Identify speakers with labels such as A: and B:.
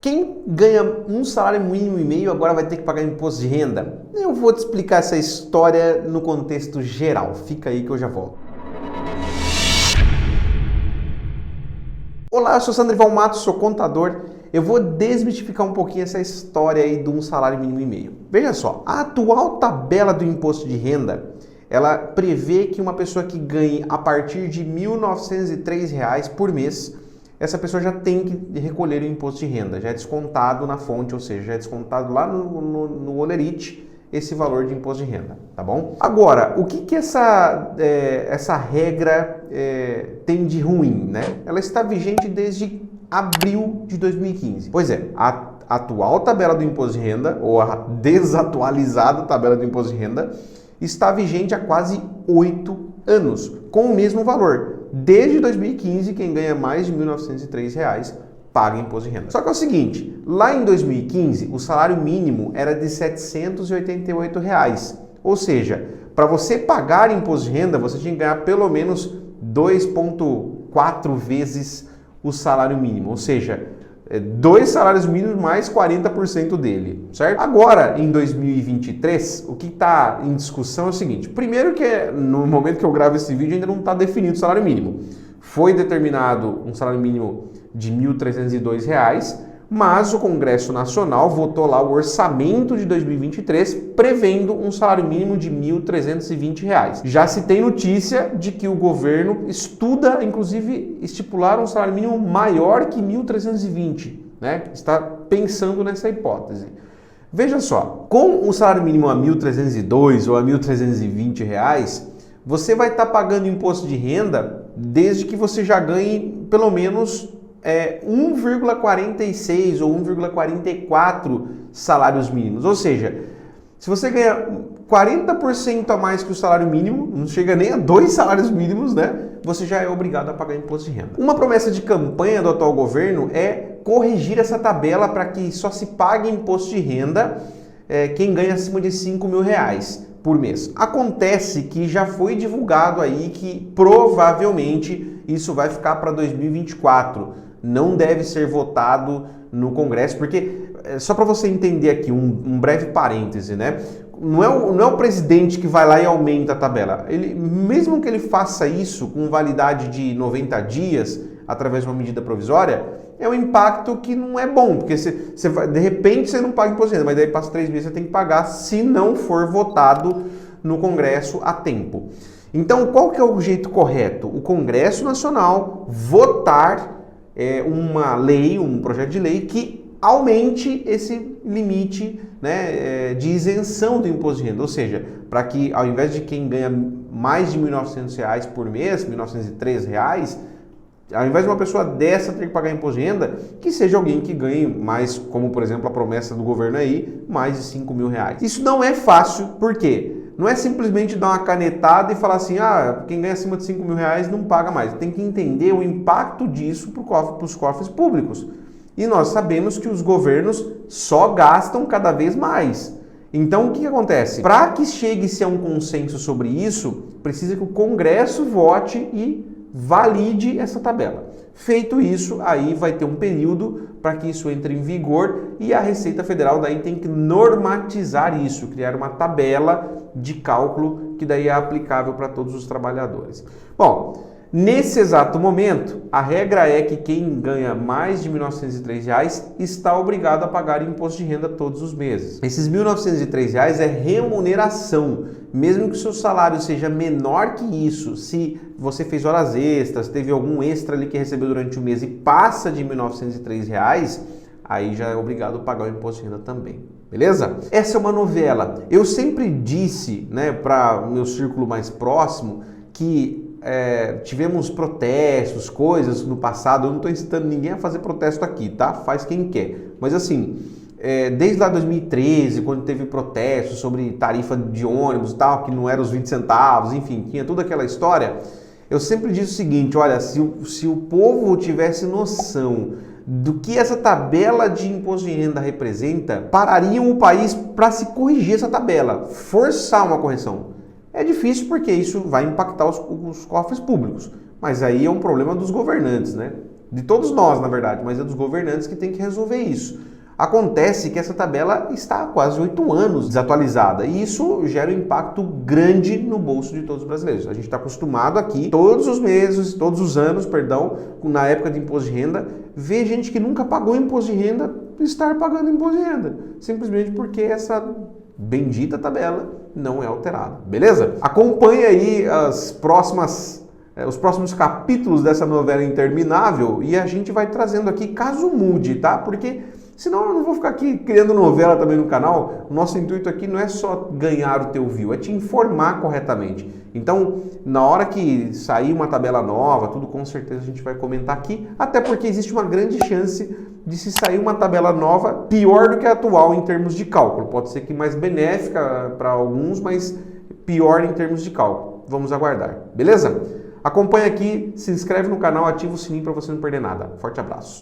A: Quem ganha um salário mínimo e meio agora vai ter que pagar imposto de renda? Eu vou te explicar essa história no contexto geral. Fica aí que eu já volto. Olá, eu sou Sandrival Matos, sou contador. Eu vou desmistificar um pouquinho essa história aí de um salário mínimo e meio. Veja só, a atual tabela do imposto de renda, ela prevê que uma pessoa que ganhe a partir de R$ 1.903 por mês, essa pessoa já tem que recolher o imposto de renda, já é descontado na fonte, ou seja, já é descontado lá no Olerite esse valor de imposto de renda, tá bom? Agora, o que essa regra tem de ruim, né? Ela está vigente desde abril de 2015. Pois é, a atual tabela do imposto de renda, ou a desatualizada tabela do imposto de renda, está vigente há quase 8 anos, com o mesmo valor. Desde 2015, quem ganha mais de R$ 1.903 paga imposto de renda. Só que é o seguinte, lá em 2015, o salário mínimo era de R$ 788. Ou seja, para você pagar imposto de renda, você tinha que ganhar pelo menos 2,4 vezes o salário mínimo. Ou seja, 2 salários mínimos mais 40% dele, certo? Agora, em 2023, o que está em discussão é o seguinte. Primeiro que no momento que eu gravo esse vídeo ainda não está definido o salário mínimo. Foi determinado um salário mínimo de R$ 1.302, mas o Congresso Nacional votou lá o orçamento de 2023 prevendo um salário mínimo de R$ 1.320. Já se tem notícia de que o governo estuda, inclusive, estipular um salário mínimo maior que R$ 1.320, né? Está pensando nessa hipótese. Veja só, com o salário mínimo a R$ 1.302 ou a R$ 1.320, você vai estar pagando imposto de renda desde que você já ganhe pelo menos 1,46 ou 1,44 salários mínimos. Ou seja, se você ganha 40% a mais que o salário mínimo, não chega nem a 2 salários mínimos, né? Você já é obrigado a pagar imposto de renda. Uma promessa de campanha do atual governo é corrigir essa tabela para que só se pague imposto de renda quem ganha acima de R$ 5.000 por mês. Acontece que já foi divulgado aí que provavelmente isso vai ficar para 2024. Não deve ser votado no Congresso, porque, só para você entender aqui, um breve parêntese, né? Não é o presidente que vai lá e aumenta a tabela. Mesmo que ele faça isso com validade de 90 dias, através de uma medida provisória, é um impacto que não é bom, porque de repente você não paga imposto de renda, mas daí passa 3 meses você tem que pagar se não for votado no Congresso a tempo. Então, qual que é o jeito correto? O Congresso Nacional votar uma lei, um projeto de lei que aumente esse limite, né, de isenção do imposto de renda. Ou seja, para que ao invés de quem ganha mais de R$ 1.900 por mês, R$ 1.903, ao invés de uma pessoa dessa ter que pagar imposto de renda, que seja alguém que ganhe mais, como por exemplo a promessa do governo aí, mais de R$ 5.000. Isso não é fácil, por quê? Não é simplesmente dar uma canetada e falar assim, quem ganha acima de R$ 5.000 não paga mais. Tem que entender o impacto disso para os cofres públicos. E nós sabemos que os governos só gastam cada vez mais. Então o que acontece? Para que chegue-se a um consenso sobre isso, precisa que o Congresso vote e valide essa tabela. Feito isso, aí vai ter um período para que isso entre em vigor e a Receita Federal daí tem que normatizar isso, criar uma tabela de cálculo que daí é aplicável para todos os trabalhadores. Bom, nesse exato momento, a regra é que quem ganha mais de R$ 1.903 está obrigado a pagar imposto de renda todos os meses. Esses R$ 1.903 é remuneração. Mesmo que o seu salário seja menor que isso, se você fez horas extras, teve algum extra ali que recebeu durante o mês e passa de R$ 1.903, aí já é obrigado a pagar o imposto de renda também. Beleza? Essa é uma novela. Eu sempre disse, né, para o meu círculo mais próximo, que tivemos protestos, coisas no passado. Eu não estou incitando ninguém a fazer protesto aqui, tá? Faz quem quer. Mas assim, desde lá 2013, quando teve protesto sobre tarifa de ônibus e tal, que não era os 20 centavos, enfim, tinha toda aquela história, eu sempre disse o seguinte, olha, se o povo tivesse noção do que essa tabela de imposto de renda representa, parariam o país para se corrigir essa tabela, forçar uma correção. É difícil porque isso vai impactar os cofres públicos, mas aí é um problema dos governantes, né? de todos nós, na verdade, mas é dos governantes que tem que resolver isso. Acontece que essa tabela está há quase 8 anos desatualizada e isso gera um impacto grande no bolso de todos os brasileiros. A gente está acostumado aqui, todos os meses, todos os anos, perdão, na época de imposto de renda, ver gente que nunca pagou imposto de renda estar pagando imposto de renda, simplesmente porque essa bendita tabela não é alterada, beleza? Acompanhe aí os próximos capítulos dessa novela interminável e a gente vai trazendo aqui caso mude, tá? Porque senão eu não vou ficar aqui criando novela também no canal. O nosso intuito aqui não é só ganhar o teu view, é te informar corretamente. Então, na hora que sair uma tabela nova, tudo com certeza a gente vai comentar aqui, até porque existe uma grande chance de se sair uma tabela nova pior do que a atual em termos de cálculo. Pode ser que mais benéfica para alguns, mas pior em termos de cálculo. Vamos aguardar, beleza? Acompanha aqui, se inscreve no canal, ativa o sininho para você não perder nada. Forte abraço.